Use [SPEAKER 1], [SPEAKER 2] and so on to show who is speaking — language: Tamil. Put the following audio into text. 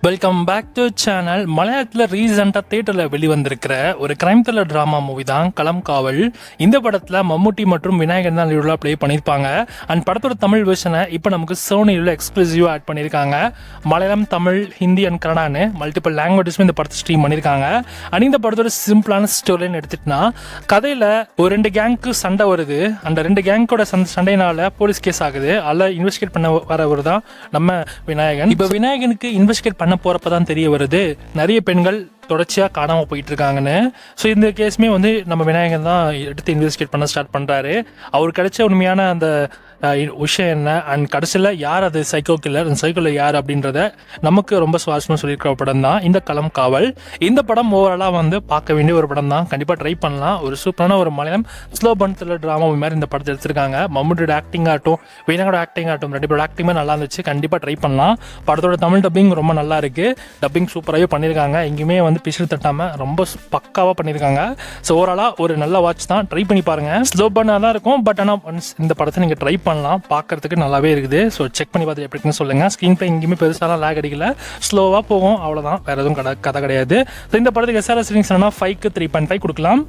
[SPEAKER 1] Welcome back to channel. மலையாளத்தில் ரீசெண்டாக தேட்டரில் வெளிவந்திருக்கிற ஒரு கிரைம் த்ரில்லர் ட்ராமா மூவி தான் களம் காவல். இந்த படத்தில் மம்முட்டி மற்றும் விநாயகன் தான் லீடராக ப்ளே பண்ணியிருப்பாங்க. அண்ட் படத்தோட தமிழ் வெர்ஷனை இப்போ நமக்கு சோனியில் எக்ஸ்க்ளூசிவாக ஆட் பண்ணியிருக்காங்க. மலையாளம், தமிழ், ஹிந்தி அண்ட் கன்னடான்னு மல்டிபிள் லாங்குவேஜஸும் இந்த படத்தை ஸ்ட்ரீம் பண்ணியிருக்காங்க. அண்ட் இந்த படத்தோட சிம்பிளான ஸ்டோரின்னு எடுத்துட்டுனா, கதையில் ஒரு 2 கேங்க்கு சண்டை வருது. அந்த 2 கேங்கோட சண்டையினால போலீஸ் கேஸ் ஆகுது. அதில் இன்வெஸ்டிகேட் பண்ண வரவர் தான் நம்ம விநாயகன். இப்போ விநாயகனுக்கு இன்வெஸ்டிகேட் பண்ண போறப்பதான் தெரிய வருது நிறைய பெண்கள் தொடர்ச்சியாக காணாமல் போயிட்டு இருக்காங்கன்னு. ஸோ இந்த கேஸுமே நம்ம விநாயகன் தான் எடுத்து இன்வெஸ்டிகேட் பண்ண ஸ்டார்ட் பண்ணுறாரு. அவர் கிடைச்ச உண்மையான அந்த விஷயம் என்ன, அண்ட் கடைசியில் யார் அது சைக்கோ கில்லர், அந்த சைக்கோ கில்லர் யார் அப்படின்றத நமக்கு ரொம்ப சுவாரஸ்யமாக சொல்லியிருக்கிற படம் தான் இந்த களம் காவல். இந்த படம் ஓவராலாக பார்க்க வேண்டிய ஒரு படம் தான். கண்டிப்பாக ட்ரை பண்ணலாம். ஒரு சூப்பரான ஒரு Malayalam slow burn thriller drama மாதிரி இந்த படத்தை எடுத்திருக்காங்க. மம்முட்டியோட ஆக்டிங் ஆகட்டும், விநாயகோட ஆக்டிங் ஆகட்டும், 2 பேரோட ஆக்டிங்குமே நல்லா இருந்துச்சு. கண்டிப்பாக ட்ரை பண்ணலாம். படத்தோட தமிழ் டப்பிங் ரொம்ப நல்லா இருக்குது. டப்பிங் சூப்பராகவே பண்ணியிருக்காங்க. எங்கேயுமே பிசிறு தட்டாமல் ரொம்ப பக்காவாக பண்ணியிருக்காங்க. ஸோ ஓவராலாக ஒரு நல்ல வாட்ச் தான். ட்ரை பண்ணி பாருங்கள். ஸ்லோ பர்னாக தான் இருக்கும், பட் ஆனால் ஒன்ஸ் இந்த படத்தை நீங்கள் ட்ரை பண்ணலாம். பார்க்கறதுக்கு நல்லாவே இருக்குது. ஸோ செக் பண்ணி பார்த்து எப்படி இருக்குன்னு சொல்லுங்கள். ஸ்க்ரீன் பிளே எங்கேயுமே பெருசாலாம் லேக் அடிக்கல, ஸ்லோவாக போகும், அவ்வளோதான். வேறு எதுவும் கதை கிடையாது. ஸோ இந்த படத்துக்கு SRS ரேட்டிங்ஸ் 5க்கு 3.5 கொடுக்கலாம்.